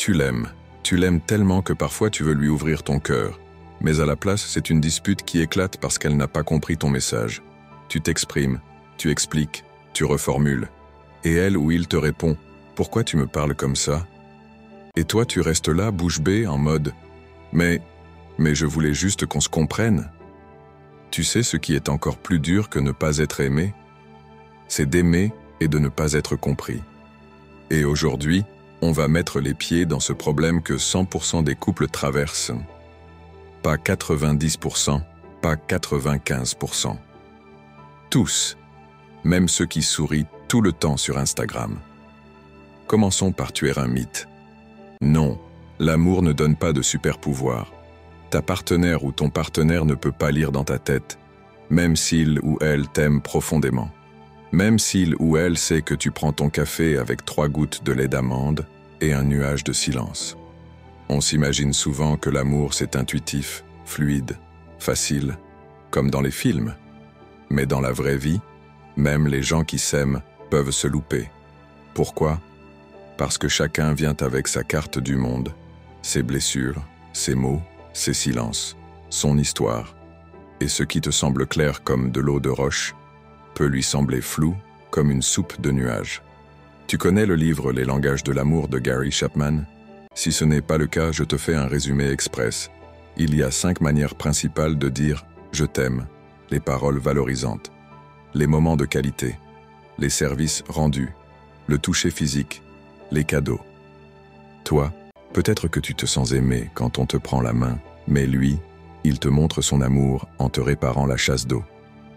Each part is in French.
Tu l'aimes tellement que parfois tu veux lui ouvrir ton cœur. Mais à la place, c'est une dispute qui éclate parce qu'elle n'a pas compris ton message. Tu t'exprimes, tu expliques, tu reformules. Et elle ou il te répond « Pourquoi tu me parles comme ça ?» Et toi, tu restes là, bouche bée, en mode « Mais je voulais juste qu'on se comprenne. » Tu sais ce qui est encore plus dur que ne pas être aimé? C'est d'aimer et de ne pas être compris. Et aujourd'hui, on va mettre les pieds dans ce problème que 100% des couples traversent. Pas 90%, pas 95%. Tous, même ceux qui sourient tout le temps sur Instagram. Commençons par tuer un mythe. Non, l'amour ne donne pas de super pouvoir. Ta partenaire ou ton partenaire ne peut pas lire dans ta tête, même s'il ou elle t'aime profondément. Même s'il ou elle sait que tu prends ton café avec 3 gouttes de lait d'amande et un nuage de silence. On s'imagine souvent que l'amour c'est intuitif, fluide, facile, comme dans les films. Mais dans la vraie vie, même les gens qui s'aiment peuvent se louper. Pourquoi? Parce que chacun vient avec sa carte du monde, ses blessures, ses mots, ses silences, son histoire. Et ce qui te semble clair comme de l'eau de roche peut lui sembler flou comme une soupe de nuages. Tu connais le livre Les langages de l'amour de Gary Chapman? Si ce n'est pas le cas, je te fais un résumé express. Il y a 5 manières principales de dire « je t'aime », les paroles valorisantes, les moments de qualité, les services rendus, le toucher physique, les cadeaux. Toi, peut-être que tu te sens aimé quand on te prend la main, mais lui, il te montre son amour en te réparant la chasse d'eau.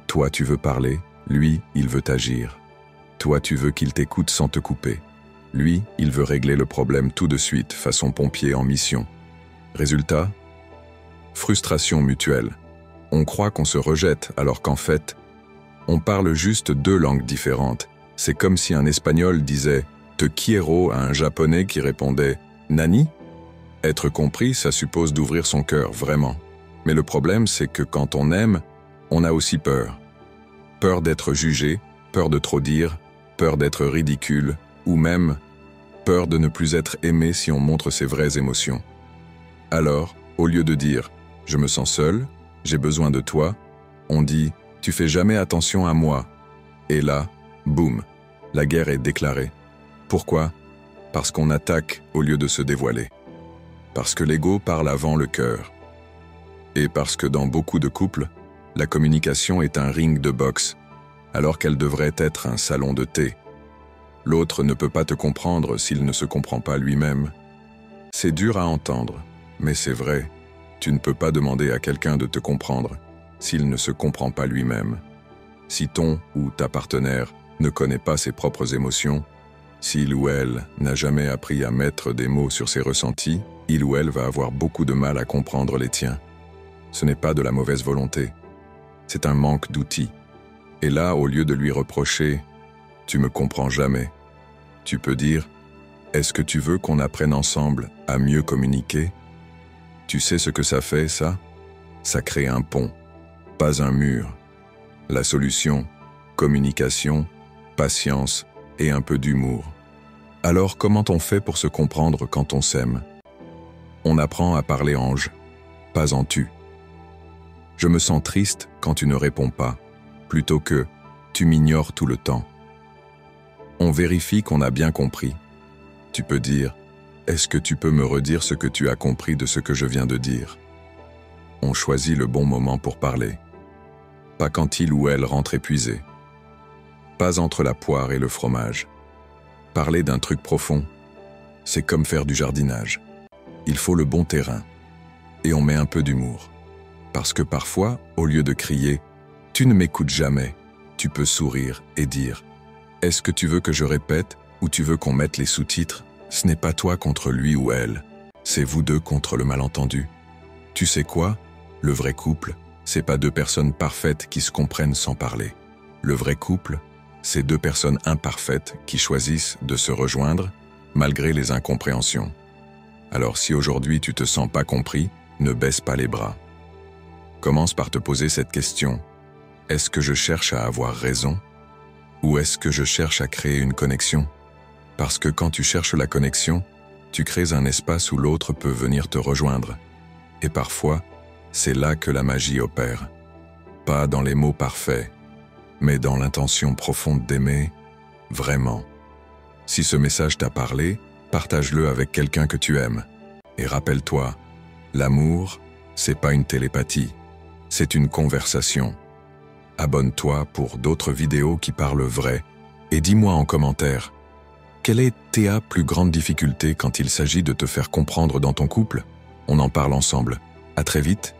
Toi, tu veux parler, lui, il veut agir. Toi, tu veux qu'il t'écoute sans te couper. Lui, il veut régler le problème tout de suite, façon pompier en mission. Résultat? Frustration mutuelle. On croit qu'on se rejette, alors qu'en fait, on parle juste 2 langues différentes. C'est comme si un Espagnol disait « te quiero » à un Japonais qui répondait « nani ?» Être compris, ça suppose d'ouvrir son cœur, vraiment. Mais le problème, c'est que quand on aime, on a aussi peur. Peur d'être jugé, peur de trop dire, peur d'être ridicule, ou même peur de ne plus être aimé si on montre ses vraies émotions. Alors, au lieu de dire « je me sens seul, j'ai besoin de toi », on dit « tu fais jamais attention à moi ». Et là, boum, la guerre est déclarée. Pourquoi? Parce qu'on attaque au lieu de se dévoiler. Parce que l'ego parle avant le cœur. Et parce que dans beaucoup de couples, la communication est un ring de boxe, alors qu'elle devrait être un salon de thé. L'autre ne peut pas te comprendre s'il ne se comprend pas lui-même. C'est dur à entendre, mais c'est vrai. Tu ne peux pas demander à quelqu'un de te comprendre s'il ne se comprend pas lui-même. Si ton ou ta partenaire ne connaît pas ses propres émotions, s'il ou elle n'a jamais appris à mettre des mots sur ses ressentis, il ou elle va avoir beaucoup de mal à comprendre les tiens. Ce n'est pas de la mauvaise volonté, c'est un manque d'outils. Et là, au lieu de lui reprocher « tu me comprends jamais », tu peux dire « est-ce que tu veux qu'on apprenne ensemble à mieux communiquer ?» Tu sais ce que ça fait, ça? Ça crée un pont, pas un mur. La solution, communication, patience et un peu d'humour. Alors comment on fait pour se comprendre quand on s'aime? On apprend à parler en « je », pas en « tu ». Je me sens triste quand tu ne réponds pas, plutôt que « tu m'ignores tout le temps ». On vérifie qu'on a bien compris. Tu peux dire « est-ce que tu peux me redire ce que tu as compris de ce que je viens de dire ?» On choisit le bon moment pour parler. Pas quand il ou elle rentre épuisé. Pas entre la poire et le fromage. Parler d'un truc profond, c'est comme faire du jardinage. Il faut le bon terrain. Et on met un peu d'humour. Parce que parfois, au lieu de crier « tu ne m'écoutes jamais », tu peux sourire et dire « est-ce que tu veux que je répète ou tu veux qu'on mette les sous-titres ?» Ce n'est pas toi contre lui ou elle, c'est vous deux contre le malentendu. Tu sais quoi? Le vrai couple, c'est pas 2 personnes parfaites qui se comprennent sans parler. Le vrai couple, c'est 2 personnes imparfaites qui choisissent de se rejoindre malgré les incompréhensions. Alors si aujourd'hui tu te sens pas compris, ne baisse pas les bras. Commence par te poser cette question. Est-ce que je cherche à avoir raison? Ou est-ce que je cherche à créer une connexion? Parce que quand tu cherches la connexion, Tu crées un espace où l'autre peut venir te rejoindre. Et parfois, c'est là que la magie opère. Pas dans les mots parfaits, mais dans l'intention profonde d'aimer, vraiment. Si ce message t'a parlé, partage-le avec quelqu'un que tu aimes. Et rappelle-toi, l'amour, c'est pas une télépathie, c'est une conversation. Abonne-toi pour d'autres vidéos qui parlent vrai et dis-moi en commentaire, quelle est ta plus grande difficulté quand il s'agit de te faire comprendre dans ton couple? On en parle ensemble. À très vite.